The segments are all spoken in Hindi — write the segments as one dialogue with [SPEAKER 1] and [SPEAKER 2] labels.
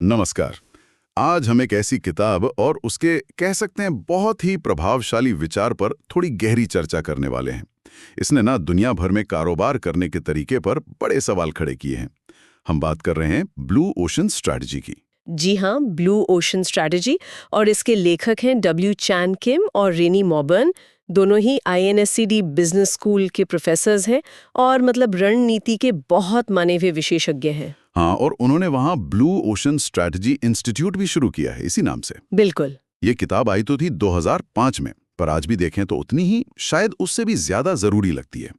[SPEAKER 1] नमस्कार। आज हम एक ऐसी किताब और उसके कह सकते हैं बहुत ही प्रभावशाली विचार पर थोड़ी गहरी चर्चा करने वाले हैं। इसने ना दुनिया भर में कारोबार करने के तरीके पर बड़े सवाल खड़े किए हैं। हम बात कर रहे हैं ब्लू ओशन स्ट्रैटेजी की।
[SPEAKER 2] जी हाँ, ब्लू ओशन स्ट्रैटेजी। और इसके लेखक हैं डब्ल्यू चैन किम और रेनी मॉबर्न। दोनों ही INSED बिजनेस स्कूल के प्रोफेसर्स हैं और मतलब रणनीति के बहुत माने हुए विशेषज्ञ हैं।
[SPEAKER 1] हाँ, और उन्होंने वहाँ ब्लू ओशन स्ट्रैटेजी इंस्टीट्यूट भी शुरू किया है इसी नाम से।
[SPEAKER 2] बिल्कुल।
[SPEAKER 1] ये किताब आई तो थी 2005 में, पर आज भी देखें तो उतनी ही, शायद उससे भी ज्यादा जरूरी लगती है।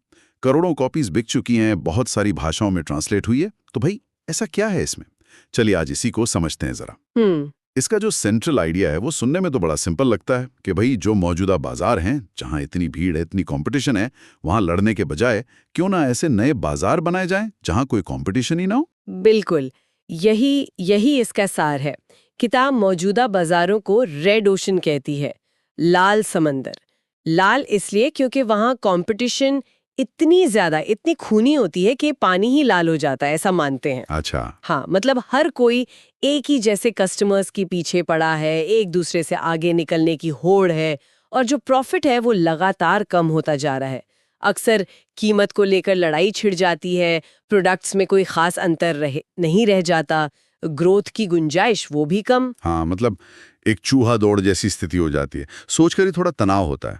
[SPEAKER 1] करोड़ों कॉपीज बिक चुकी हैं, बहुत सारी भाषाओं में ट्रांसलेट हुई है। तो भाई ऐसा क्या है इसमें? चलिए आज इसी को समझते हैं जरा। इसका जो सेंट्रल आइडिया है वो सुनने में तो बड़ा सिंपल लगता है कि भाई जो मौजूदा बाजार हैं, जहां इतनी भीड़ है, इतनी कंपटीशन है, वहां लड़ने के बजाय क्यों ना ऐसे नए बाजार बनाए जाएं जहां कोई कंपटीशन ही ना हो।
[SPEAKER 2] बिल्कुल, यही इसका सार है। किताब मौजूदा बाजारों को रेड ओशन कहती है, लाल समंदर। लाल इसलिए क्योंकि वहाँ कंपटीशन इतनी ज्यादा, इतनी खूनी होती है कि पानी ही लाल हो जाता है, ऐसा मानते हैं।
[SPEAKER 1] अच्छा।
[SPEAKER 2] हाँ, मतलब हर कोई एक ही जैसे कस्टमर्स के पीछे पड़ा है, एक दूसरे से आगे निकलने की होड़ है, और जो प्रॉफिट है वो लगातार कम होता जा रहा है। अक्सर कीमत को लेकर लड़ाई छिड़ जाती है, प्रोडक्ट्स में कोई खास अंतर नहीं रह जाता, ग्रोथ की गुंजाइश वो भी कम।
[SPEAKER 1] हाँ, मतलब एक चूहा दौड़ जैसी स्थिति हो जाती है। सोचकर ही थोड़ा तनाव होता है।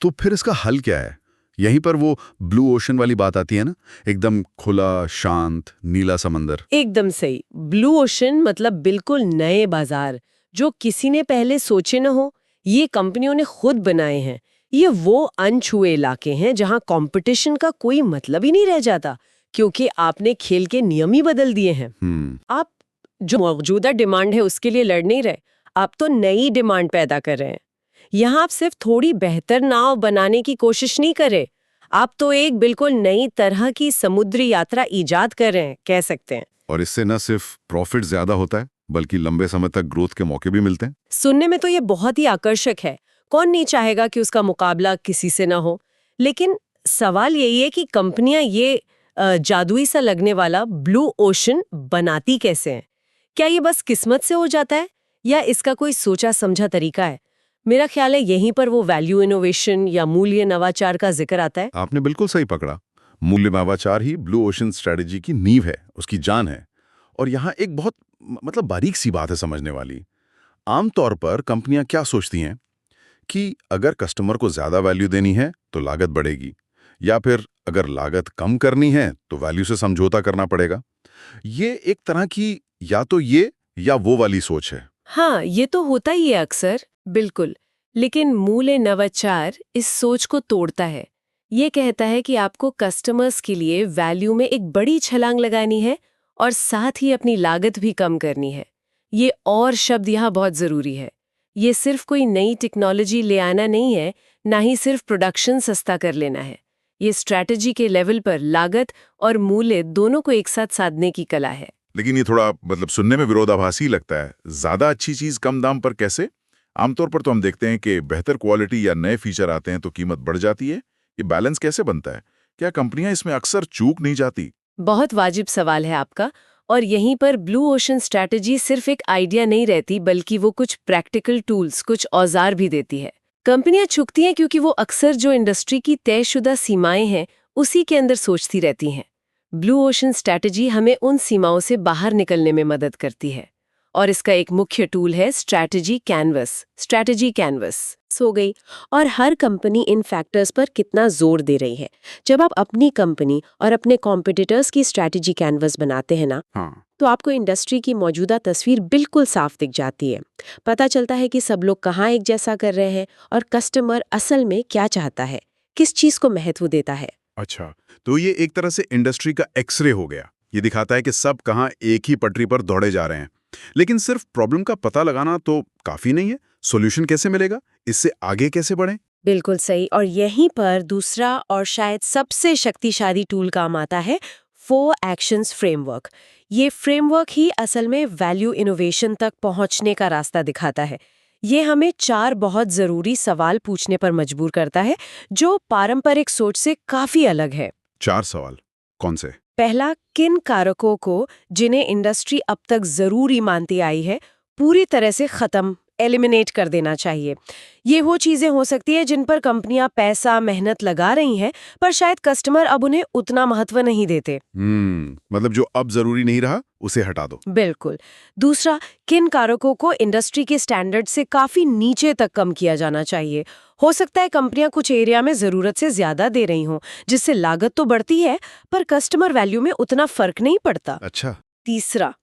[SPEAKER 1] तो फिर इसका हल क्या है? यहीं पर वो ब्लू ओशन वाली बात आती है ना, एकदम खुला, शांत, नीला समंदर।
[SPEAKER 2] एकदम सही। ब्लू ओशन मतलब बिल्कुल नए बाजार, जो किसी ने पहले सोचे न हो, ये कंपनियों ने खुद बनाए हैं। ये वो अनछुए इलाके हैं जहां कंपटीशन का कोई मतलब ही नहीं रह जाता, क्योंकि आपने खेल के नियम ही बदल दिए हैं। आप जो मौजूदा डिमांड है उसके लिए लड़ नहीं रहे, आप तो नई डिमांड पैदा कर रहे हैं। यहाँ आप सिर्फ थोड़ी बेहतर नाव बनाने की कोशिश नहीं कर रहे, आप तो एक बिल्कुल नई तरह की समुद्री यात्रा इजाद कर रहे हैं, कह सकते हैं।
[SPEAKER 1] और इससे न सिर्फ प्रॉफिट ज्यादा होता है, बल्कि लंबे समय तक ग्रोथ के मौके भी मिलते हैं।
[SPEAKER 2] सुनने में तो ये बहुत ही आकर्षक है। कौन नहीं चाहेगा कि उसका मुकाबला किसी से ना हो। लेकिन सवाल यही है कि कंपनियां ये जादुई सा लगने वाला ब्लू ओशन बनाती कैसे हैं? क्या ये बस किस्मत से हो जाता है, या इसका कोई सोचा समझा तरीका है? मेरा ख्याल है यहीं पर वो वैल्यू इनोवेशन या मूल्य नवाचार का जिक्र आता है।
[SPEAKER 1] आपने बिल्कुल सही पकड़ा। मूल्य नवाचार ही ब्लू ओशन स्ट्रैटेजी की नींव है, उसकी जान है। और यहाँ एक बहुत मतलब बारीक सी बात है समझने वाली। आमतौर पर कंपनियां क्या सोचती हैं कि अगर कस्टमर को ज्यादा वैल्यू देनी है तो लागत बढ़ेगी, या फिर अगर लागत कम करनी है तो वैल्यू से समझौता करना पड़ेगा। ये एक तरह की या तो ये या वो वाली सोच है।
[SPEAKER 2] हाँ, ये तो होता ही है अक्सर। बिल्कुल। लेकिन मूल्य नवाचार इस सोच को तोड़ता है। ये कहता है कि आपको कस्टमर्स के लिए वैल्यू में एक बड़ी छलांग लगानी है और साथ ही अपनी लागत भी कम करनी है। ये और शब्द यहाँ बहुत जरूरी है। ये सिर्फ कोई नई टेक्नोलॉजी ले आना नहीं है, ना ही सिर्फ प्रोडक्शन सस्ता कर लेना है। ये स्ट्रैटेजी के लेवल पर लागत और मूल्य दोनों को एक साथ साधने की कला है।
[SPEAKER 1] लेकिन ये थोड़ा मतलब सुनने में विरोधाभासी लगता है। ज्यादा अच्छी चीज कम दाम पर कैसे? आमतौर पर तो हम देखते हैं कि बेहतर क्वालिटी या नए फीचर आते हैं तो कीमत बढ़ जाती है। ये बैलेंस कैसे बनता है? क्या कंपनियां इसमें अक्सर चूक नहीं जाती?
[SPEAKER 2] बहुत वाजिब सवाल है आपका। और यहीं पर ब्लू ओशन स्ट्रैटेजी सिर्फ एक आइडिया नहीं रहती, बल्कि वो कुछ प्रैक्टिकल टूल्स, कुछ औजार भी देती है। कंपनियां चूकती हैं क्योंकि वो अक्सर जो इंडस्ट्री की तयशुदा सीमाएं हैं उसी के अंदर सोचती रहती हैं। ब्लू ओशन स्ट्रैटेजी हमें उन सीमाओं से बाहर निकलने में मदद करती है, और इसका एक मुख्य टूल है स्ट्रैटेजी कैनवस हो गई। और हर कंपनी इन फैक्टर्स पर कितना जोर दे रही है। जब आप अपनी कंपनी और अपने कॉम्पिटिटर्स की स्ट्रैटेजी कैनवस बनाते हैं ना, तो आपको इंडस्ट्री की मौजूदा तस्वीर बिल्कुल साफ दिख जाती है। पता चलता है कि सब लोग कहाँ एक जैसा कर रहे हैं और कस्टमर असल में क्या चाहता है, किस चीज को महत्व देता है।
[SPEAKER 1] अच्छा, तो ये एक तरह से इंडस्ट्री का एक्सरे हो गया। ये दिखाता है कि सब कहाँ एक ही पटरी पर दौड़े जा रहे हैं। लेकिन सिर्फ प्रॉब्लम का पता लगाना तो काफी नहीं है। सॉल्यूशन कैसे मिलेगा? इससे आगे कैसे बढ़ें?
[SPEAKER 2] बिल्कुल सही। और यहीं पर दूसरा और शायद सबसे शक्तिशाली टूल काम आता है, 4 एक्शंस फ्रेमवर्क। ये फ्रेमवर्क ही असल में वैल्यू इनोवेशन तक पहुंचने का रास्ता दिखाता है। ये हमें 4 बहुत जरूरी सवाल पूछने पर मजबूर करता है, जो पारंपरिक सोच से काफी अलग है।
[SPEAKER 1] 4 सवाल कौन से?
[SPEAKER 2] पहला, किन कारकों को जिन्हें इंडस्ट्री अब तक जरूरी मानती आई है पूरी तरह से खत्म, एलिमिनेट कर देना चाहिए। ये वो चीजें हो सकती है जिन पर कंपनियां पैसा मेहनत लगा रही हैं, पर शायद कस्टमर अब उन्हें उतना महत्व नहीं देते।
[SPEAKER 1] मतलब जो अब जरूरी नहीं रहा उसे हटा दो।
[SPEAKER 2] बिल्कुल। दूसरा, किन कारकों को इंडस्ट्री के स्टैंडर्ड से काफी नीचे तक कम किया जाना चाहिए। हो सकता है कंपनियां कुछ एरिया में जरूरत से ज्यादा दे रही हों, जिससे लागत तो बढ़ती है पर कस्टमर वैल्यू में उतना फर्क नहीं पड़ता।
[SPEAKER 1] अच्छा।
[SPEAKER 2] तीसरा,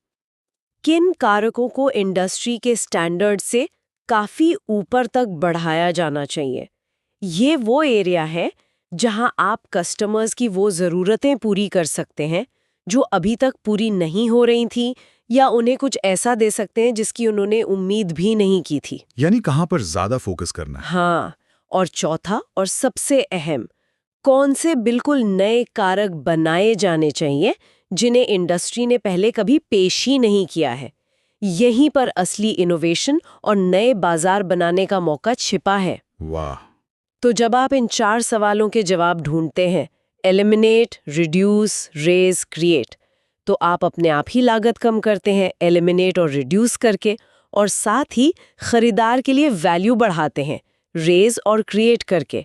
[SPEAKER 2] किन कारकों को इंडस्ट्री के स्टैंडर्ड से काफी ऊपर तक बढ़ाया जाना चाहिए। ये वो एरिया है जहां आप कस्टमर्स की वो जरूरतें पूरी कर सकते हैं जो अभी तक पूरी नहीं हो रही थी, या उन्हें कुछ ऐसा दे सकते हैं जिसकी उन्होंने उम्मीद भी नहीं की थी।
[SPEAKER 1] यानी कहाँ पर ज्यादा फोकस करना है।
[SPEAKER 2] हाँ, और चौथा और सबसे अहम, कौन से बिल्कुल नए कारक बनाए जाने चाहिए जिन्हें इंडस्ट्री ने पहले कभी पेश ही नहीं किया है। यहीं पर असली इनोवेशन और नए बाजार बनाने का मौका छिपा है।
[SPEAKER 1] वाह।
[SPEAKER 2] तो जब आप इन 4 सवालों के जवाब ढूंढते हैं, एलिमिनेट, रिड्यूस, रेज, क्रिएट, तो आप अपने आप ही लागत कम करते हैं, एलिमिनेट और रिड्यूस करके, और साथ ही खरीदार के लिए वैल्यू बढ़ाते हैं, रेज और क्रिएट करके।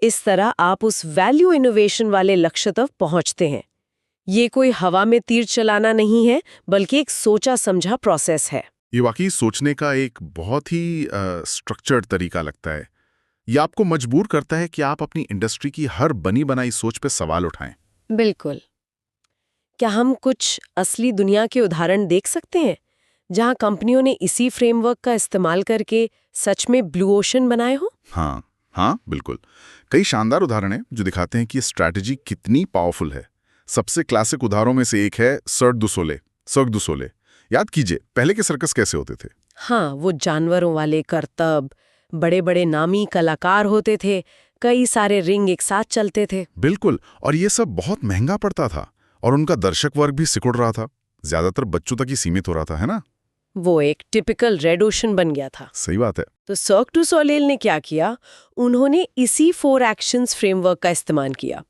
[SPEAKER 2] इस तरह आप उस वैल्यू इनोवेशन वाले लक्ष्य तक पहुंचते हैं। ये कोई हवा में तीर चलाना नहीं है, बल्कि एक सोचा समझा प्रोसेस है।
[SPEAKER 1] ये वाकई सोचने का एक बहुत ही स्ट्रक्चर्ड तरीका लगता है। ये आपको मजबूर करता है कि आप अपनी इंडस्ट्री की हर बनी बनाई सोच पे सवाल उठाएं।
[SPEAKER 2] बिल्कुल। क्या हम कुछ असली दुनिया के उदाहरण देख सकते हैं जहां कंपनियों ने इसी फ्रेमवर्क का इस्तेमाल करके सच में ब्लू ओशन बनाए हो?
[SPEAKER 1] हाँ, बिल्कुल। कई शानदार उदाहरण हैं जो दिखाते हैं कि ये स्ट्रैटेजी कितनी पावरफुल है। सबसे क्लासिक उदाहरणों में से एक है सर्क दु सोले। याद कीजिए, पहले के सर्कस कैसे होते थे।
[SPEAKER 2] हाँ, वो जानवरों वाले करतब, बड़े बड़े नामी कलाकार होते थे, कई सारे रिंग एक साथ चलते थे।
[SPEAKER 1] बिल्कुल, और ये सब बहुत महंगा पड़ता था और उनका दर्शक वर्ग भी सिकुड़ रहा था, ज्यादातर बच्चों तक ही सीमित हो रहा था, है ना।
[SPEAKER 2] वो एक टिपिकल रेड ओशन बन गया था।
[SPEAKER 1] सही बात है।
[SPEAKER 2] तो सर्क डू सोलेल ने क्या किया? उन्होंने इसी 4 एक्शंस फ्रेमवर्क का इस्तेमाल किया।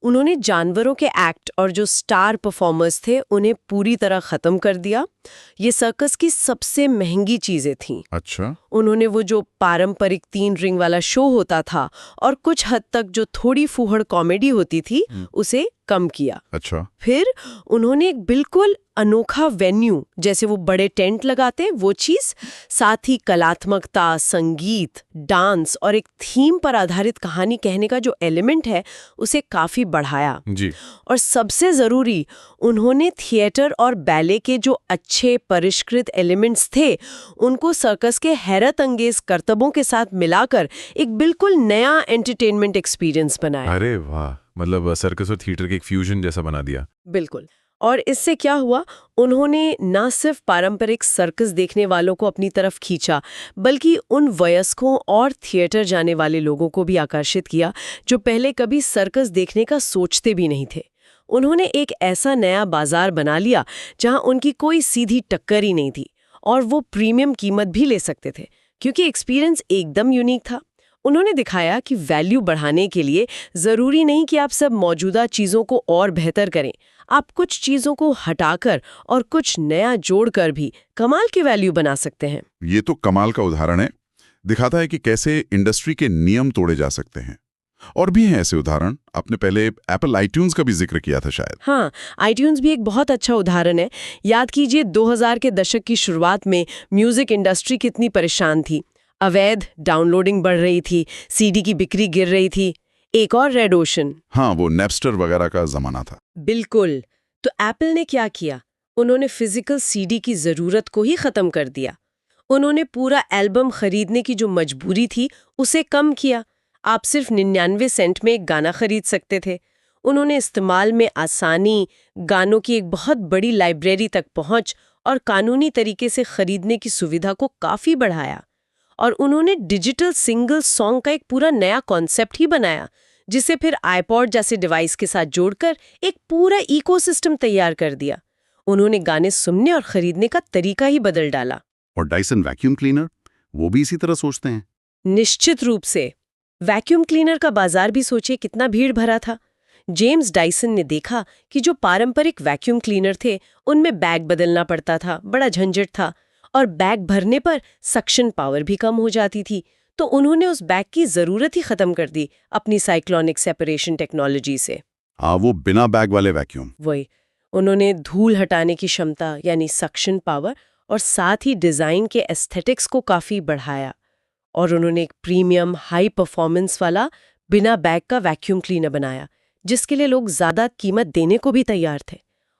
[SPEAKER 2] उन्होंने जानवरों के एक्ट और जो स्टार परफॉर्मर्स थे उन्हें पूरी तरह खत्म कर दिया। ये सर्कस की सबसे महंगी चीजें थीं।
[SPEAKER 1] अच्छा।
[SPEAKER 2] उन्होंने वो जो पारंपरिक 3 रिंग वाला शो होता था और कुछ हद तक जो थोड़ी फूहड़ कॉमेडी होती थी उसे कम किया।
[SPEAKER 1] अच्छा।
[SPEAKER 2] फिर उन्होंने एक बिल्कुल अनोखा वेन्यू, जैसे वो बड़े टेंट लगाते हैं वो चीज, साथ ही कलात्मकता, संगीत, डांस और एक थीम पर आधारित कहानी कहने का जो एलिमेंट है उसे काफी बढ़ाया
[SPEAKER 1] जी।
[SPEAKER 2] और सबसे जरूरी, उन्होंने थिएटर और बैले के जो अच्छे परिष्कृत एलिमेंट्स थे उनको सर्कस के हैरत अंगेज करतबों के साथ मिलाकर एक बिल्कुल नया एंटरटेनमेंट एक्सपीरियंस बनाया।
[SPEAKER 3] अरे वाह, मतलब सर्कस और थिएटर के एक फ्यूजन जैसा बना दिया।
[SPEAKER 2] बिल्कुल। और इससे क्या हुआ, उन्होंने ना सिर्फ पारंपरिक सर्कस देखने वालों को अपनी तरफ खींचा, बल्कि उन वयस्कों और थिएटर जाने वाले लोगों को भी आकर्षित किया जो पहले कभी सर्कस देखने का सोचते भी नहीं थे। उन्होंने एक ऐसा नया बाजार बना लिया जहां उनकी कोई सीधी टक्कर ही नहीं थी और वो प्रीमियम कीमत भी ले सकते थे क्योंकि एक्सपीरियंस एकदम यूनिक था। उन्होंने दिखाया कि वैल्यू बढ़ाने के लिए जरूरी नहीं कि आप सब मौजूदा चीजों को और बेहतर करें, आप कुछ चीजों को हटाकर और कुछ नया जोड़कर भी कमाल की वैल्यू बना सकते हैं।
[SPEAKER 1] ये तो कमाल का उदाहरण है। दिखाता है कि कैसे इंडस्ट्री के नियम तोड़े जा सकते हैं। और भी हैं ऐसे उदाहरण। आपने पहले एप्पल आईट्यून्स का भी जिक्र किया था शायद।
[SPEAKER 2] हाँ, आईट्यून्स भी एक बहुत अच्छा उदाहरण है। याद कीजिए 2000 के दशक की शुरुआत में म्यूजिक इंडस्ट्री कितनी परेशान थी। अवैध डाउनलोडिंग बढ़ रही थी, सीडी की बिक्री गिर रही थी। एक और रेड ओशन।
[SPEAKER 1] हाँ, वो नैपस्टर वगैरह का जमाना था।
[SPEAKER 2] बिल्कुल। तो एप्पल ने क्या किया? उन्होंने फिजिकल सीडी की जरूरत को ही खत्म कर दिया। उन्होंने पूरा एल्बम खरीदने की जो मजबूरी थी उसे कम किया। आप सिर्फ 99 सेंट में एक गाना खरीद सकते थे। उन्होंने इस्तेमाल में आसानी, गानों की एक बहुत बड़ी लाइब्रेरी तक पहुंच और कानूनी तरीके से खरीदने की सुविधा को काफी बढ़ाया। और उन्होंने डिजिटल सिंगल सॉन्ग का एक पूरा नया कॉन्सेप्ट ही बनाया, जिसे फिर आईपॉड जैसे डिवाइस के साथ जोड़कर एक पूरा इकोसिस्टम तैयार कर दिया। उन्होंने गाने सुनने और खरीदने का तरीका ही बदल डाला।
[SPEAKER 1] और डायसन वैक्यूम क्लीनर, वो भी इसी तरह सोचते हैं।
[SPEAKER 2] निश्चित रूप से। वैक्यूम क्लीनर का बाजार भी सोचिए कितना भीड़ भरा था। जेम्स डायसन ने देखा कि जो पारंपरिक वैक्यूम क्लीनर थे उनमें बैग बदलना पड़ता था, बड़ा झंझट था, और बैग भरने पर सक्शन पावर भी कम हो जाती थी। तो उन्होंने उस बैग की ज़रूरत ही ख़त्म कर दी अपनी साइक्लोनिक सेपरेशन टेक्नोलॉजी से।
[SPEAKER 1] वो बिना बैग वाले वैक्यूम।
[SPEAKER 2] वही, उन्होंने धूल हटाने की क्षमता यानी सक्शन पावर और साथ ही डिज़ाइन के एस्थेटिक्स को काफ़ी बढ़ाया, और उन्होंने एक प्रीमियम हाई परफॉर्मेंस वाला बिना बैग का वैक्यूम क्लीनर बनाया जिसके लिए लोग ज़्यादा कीमत देने को भी तैयार थे।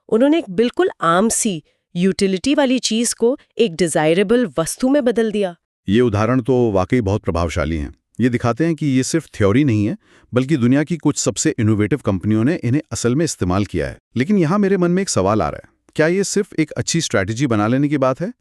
[SPEAKER 2] उन्होंने एक बिल्कुल आम सी यूटिलिटी वाली चीज़ को एक डिज़ायरेबल वस्तु में बदल दिया।
[SPEAKER 1] ये उदाहरण तो वाकई बहुत प्रभावशाली हैं। ये दिखाते हैं कि ये सिर्फ थ्योरी नहीं है, बल्कि दुनिया की कुछ सबसे इनोवेटिव कंपनियों ने इन्हें असल में इस्तेमाल किया है। लेकिन यहाँ मेरे मन में एक सवाल आ रहा है, क्या ये सिर्फ एक अच्छी स्ट्रैटेजी बना लेने की बात है?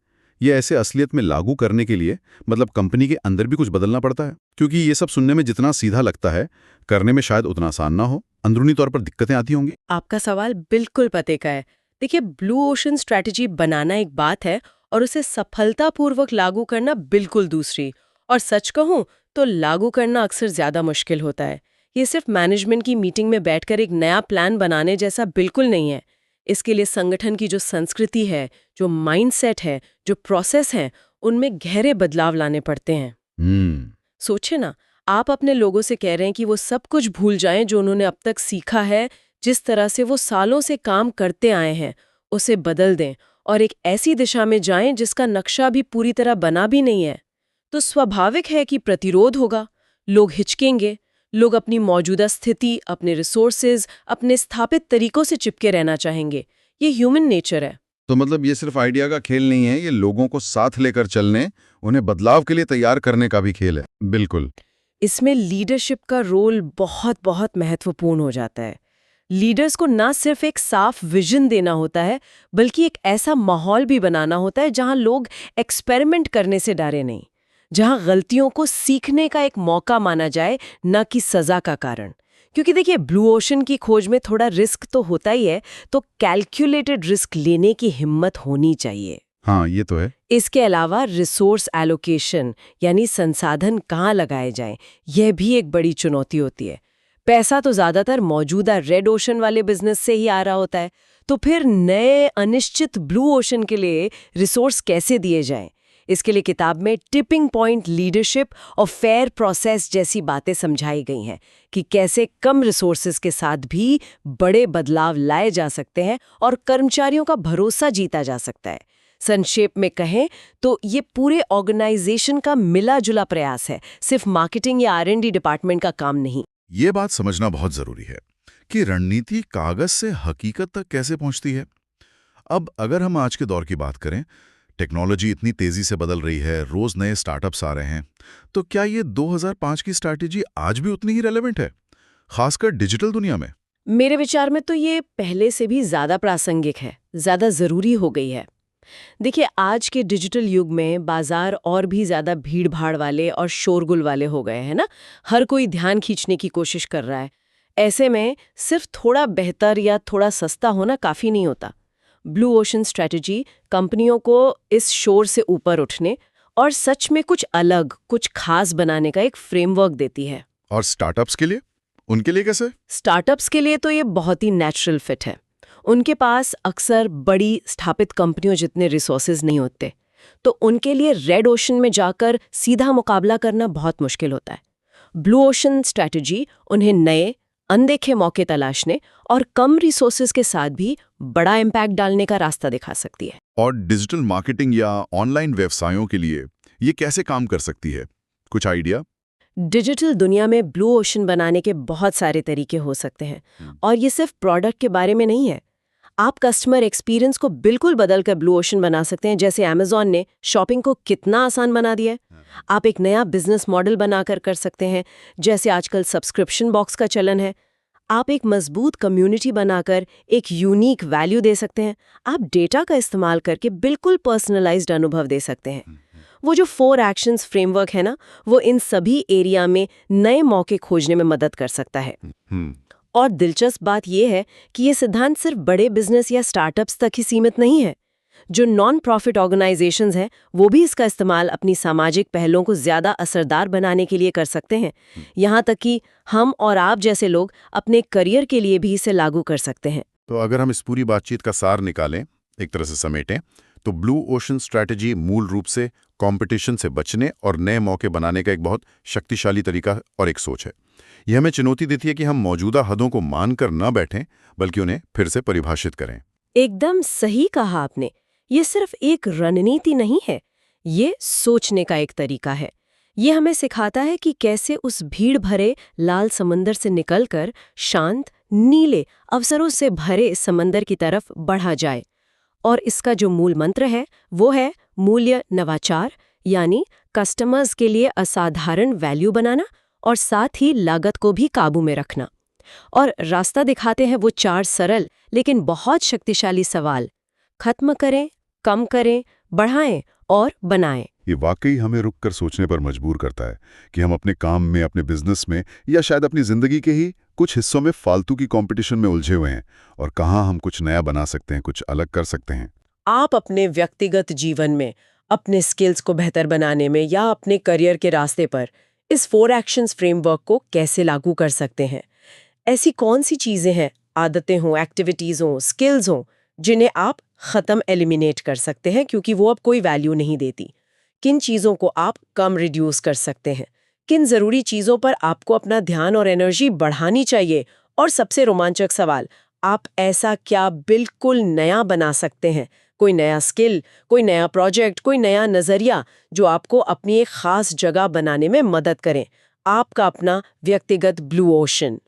[SPEAKER 1] ये ऐसे असलियत में लागू करने के लिए मतलब कंपनी के अंदर भी कुछ बदलना पड़ता है? क्योंकि ये सब सुनने में जितना सीधा लगता है, करने में शायद उतना आसान ना हो। अंदरूनी तौर पर दिक्कतें आती होंगी।
[SPEAKER 2] आपका सवाल बिल्कुल पते का है। देखिए, ब्लू ओशन स्ट्रैटेजी बनाना एक बात है और उसे सफलतापूर्वक लागू करना बिल्कुल दूसरी। और सच कहूं तो लागू करना अक्सर ज्यादा मुश्किल होता है। ये सिर्फ मैनेजमेंट की मीटिंग में बैठकर एक नया प्लान बनाने जैसा बिल्कुल नहीं है। इसके लिए संगठन की जो संस्कृति है, जो माइंडसेट है, जो प्रोसेस है, उनमें गहरे बदलाव लाने पड़ते हैं। सोचे ना, आप अपने लोगों से कह रहे हैं कि वो सब कुछ भूल जाएं जो उन्होंने अब तक सीखा है, जिस तरह से वो सालों से काम करते आए हैं, उसे बदल दें और एक ऐसी दिशा में जाएं जिसका नक्शा भी पूरी तरह बना भी नहीं है। तो स्वाभाविक है कि प्रतिरोध होगा, लोग हिचकेंगे, लोग अपनी मौजूदा स्थिति, अपने रिसोर्सेज, अपने स्थापित तरीकों से चिपके रहना चाहेंगे। ये ह्यूमन नेचर है।
[SPEAKER 1] तो मतलब ये सिर्फ आइडिया का खेल नहीं है, ये लोगों को साथ लेकर चलने, उन्हें बदलाव के लिए तैयार करने का भी खेल है। बिल्कुल।
[SPEAKER 2] इसमें लीडरशिप का रोल बहुत बहुत महत्वपूर्ण हो जाता है। लीडर्स को ना सिर्फ एक साफ विजन देना होता है, बल्कि एक ऐसा माहौल भी बनाना होता है जहां लोग एक्सपेरिमेंट करने से डरे नहीं, जहां गलतियों को सीखने का एक मौका माना जाए, न कि सजा का कारण। क्योंकि देखिए, ब्लू ओशन की खोज में थोड़ा रिस्क तो होता ही है, तो कैलकुलेटेड रिस्क लेने की हिम्मत होनी चाहिए।
[SPEAKER 1] हाँ, ये तो है।
[SPEAKER 2] इसके अलावा रिसोर्स एलोकेशन यानी संसाधन कहाँ लगाए जाएं, यह भी एक बड़ी चुनौती होती है। पैसा तो ज्यादातर मौजूदा रेड ओशन वाले बिजनेस से ही आ रहा होता है, तो फिर नए अनिश्चित ब्लू ओशन के लिए रिसोर्स कैसे दिए जाएं? इसके लिए किताब में टिपिंग पॉइंट लीडरशिप और फेयर प्रोसेस जैसी बातें समझाई गई हैं कि कैसे कम रिसोर्सेज के साथ भी बड़े बदलाव लाए जा सकते हैं और कर्मचारियों का भरोसा जीता जा सकता है। संक्षेप में कहें तो ये पूरे ऑर्गेनाइजेशन का मिला-जुला प्रयास है, सिर्फ मार्केटिंग या R&D डिपार्टमेंट का काम नहीं।
[SPEAKER 1] ये बात समझना बहुत जरूरी है कि रणनीति कागज से हकीकत तक कैसे पहुंचती है। अब अगर हम आज के दौर की बात करें, टेक्नोलॉजी इतनी तेजी से बदल रही है, रोज नए स्टार्टअप्स आ रहे हैं, तो क्या ये 2005 की स्ट्रैटेजी आज भी उतनी ही रेलेवेंट है, खासकर डिजिटल दुनिया में?
[SPEAKER 2] मेरे विचार में तो ये पहले से भी ज्यादा प्रासंगिक है, ज्यादा जरूरी हो गई है। देखिए, आज के डिजिटल युग में बाजार और भी ज्यादा भीड़-भाड़ वाले और शोरगुल वाले हो गए हैं ना। हर कोई ध्यान खींचने की कोशिश कर रहा है। ऐसे में सिर्फ थोड़ा बेहतर या थोड़ा सस्ता होना काफी नहीं होता। ब्लू ओशन स्ट्रैटेजी कंपनियों को इस शोर से ऊपर उठने और सच में कुछ अलग, कुछ खास बनाने का एक फ्रेमवर्क देती है।
[SPEAKER 1] और स्टार्टअप्स के लिए? उनके लिए कैसे?
[SPEAKER 2] स्टार्टअप्स के लिए तो ये बहुत ही नेचुरल फिट है। उनके पास अक्सर बड़ी स्थापित कंपनियों जितने रिसोर्सेज नहीं होते, तो उनके लिए रेड ओशन में जाकर सीधा मुकाबला करना बहुत मुश्किल होता है। ब्लू ओशन स्ट्रैटेजी उन्हें नए, अनदेखे मौके तलाशने और कम रिसोर्सेज के साथ भी बड़ा इम्पैक्ट डालने का रास्ता दिखा सकती है।
[SPEAKER 1] और डिजिटल मार्केटिंग या ऑनलाइन व्यवसायों के लिए ये कैसे काम कर सकती है? कुछ आइडिया?
[SPEAKER 2] डिजिटल दुनिया में ब्लू ओशन बनाने के बहुत सारे तरीके हो सकते हैं, और ये सिर्फ प्रोडक्ट के बारे में नहीं है। आप कस्टमर एक्सपीरियंस को बिल्कुल बदलकर ब्लू ओशन बना सकते हैं, जैसे अमेज़न ने शॉपिंग को कितना आसान बना दिया है। आप एक नया बिजनेस मॉडल बनाकर कर सकते हैं, जैसे आजकल सब्सक्रिप्शन बॉक्स का चलन है। आप एक मजबूत कम्युनिटी बनाकर एक यूनिक वैल्यू दे सकते हैं। आप डेटा का इस्तेमाल करके बिल्कुल पर्सनलाइज्ड अनुभव दे सकते हैं। वो जो 4 एक्शंस फ्रेमवर्क है ना, वो इन सभी एरिया में नए मौके खोजने में मदद कर सकता है। और दिलचस्प बात यह है कि ये सिद्धांत सिर्फ बड़े बिजनेस या स्टार्टअप्स तक ही सीमित नहीं है। जो नॉन प्रॉफिट ऑर्गेनाइजेशंस हैं वो भी इसका इस्तेमाल अपनी सामाजिक पहलों को ज़्यादा असरदार बनाने के लिए कर सकते हैं। यहाँ तक कि हम और आप जैसे लोग अपने करियर के लिए भी इसे लागू कर सकते हैं।
[SPEAKER 1] तो अगर हम इस पूरी बातचीत का सार निकालें, एक तरह से समेटें, तो ब्लू ओशन स्ट्रैटेजी मूल रूप से कंपटीशन से बचने और नए मौके बनाने का एक बहुत शक्तिशाली तरीका और एक सोच है। यह हमें चुनौती देती है कि हम मौजूदा हदों को मानकर न बैठें, बल्कि उन्हें फिर से परिभाषित करें।
[SPEAKER 2] एकदम सही कहा आपने। ये सिर्फ एक रणनीति नहीं है, ये सोचने का एक तरीका है। ये हमें सिखाता है कि कैसे उस भीड़ भरे लाल समंदर से निकलकर शांत, नीले अवसरों से भरे समंदर की तरफ बढ़ा जाए। और इसका जो मूल मंत्र है वो है मूल्य नवाचार, यानी कस्टमर्स के लिए असाधारण वैल्यू बनाना और साथ ही लागत को भी काबू में रखना। और रास्ता दिखाते हैं वो 4 सरल लेकिन बहुत शक्तिशाली सवाल: खत्म करें, कम करें, बढ़ाएं और बनाएं।
[SPEAKER 1] ये वाकई हमें रुक कर सोचने पर मजबूर करता है कि हम अपने काम में, अपने बिजनेस में या शायद अपनी जिंदगी के ही कुछ हिस्सों में फालतू की कंपटीशन में उलझे हुए हैं, और कहाँ हम कुछ नया बना सकते हैं, कुछ अलग कर सकते हैं।
[SPEAKER 2] आप अपने व्यक्तिगत जीवन में, अपने स्किल्स को बेहतर बनाने में या अपने करियर के रास्ते पर इस 4 एक्शंस फ्रेमवर्क को कैसे लागू कर सकते हैं? ऐसी कौन सी चीजें हैं, आदतें हों, एक्टिविटीज हों, स्किल्स हों, जिन्हें आप खत्म एलिमिनेट कर सकते हैं क्योंकि वो अब कोई वैल्यू नहीं देती? किन चीजों को आप कम रिड्यूस कर सकते हैं? किन जरूरी चीजों पर आपको अपना ध्यान और एनर्जी बढ़ानी चाहिए? और सबसे रोमांचक सवाल, आप ऐसा क्या बिल्कुल नया बना सकते हैं? कोई नया स्किल, कोई नया प्रोजेक्ट, कोई नया नजरिया जो आपको अपनी एक खास जगह बनाने में मदद करें। आपका अपना व्यक्तिगत ब्लू ओशन।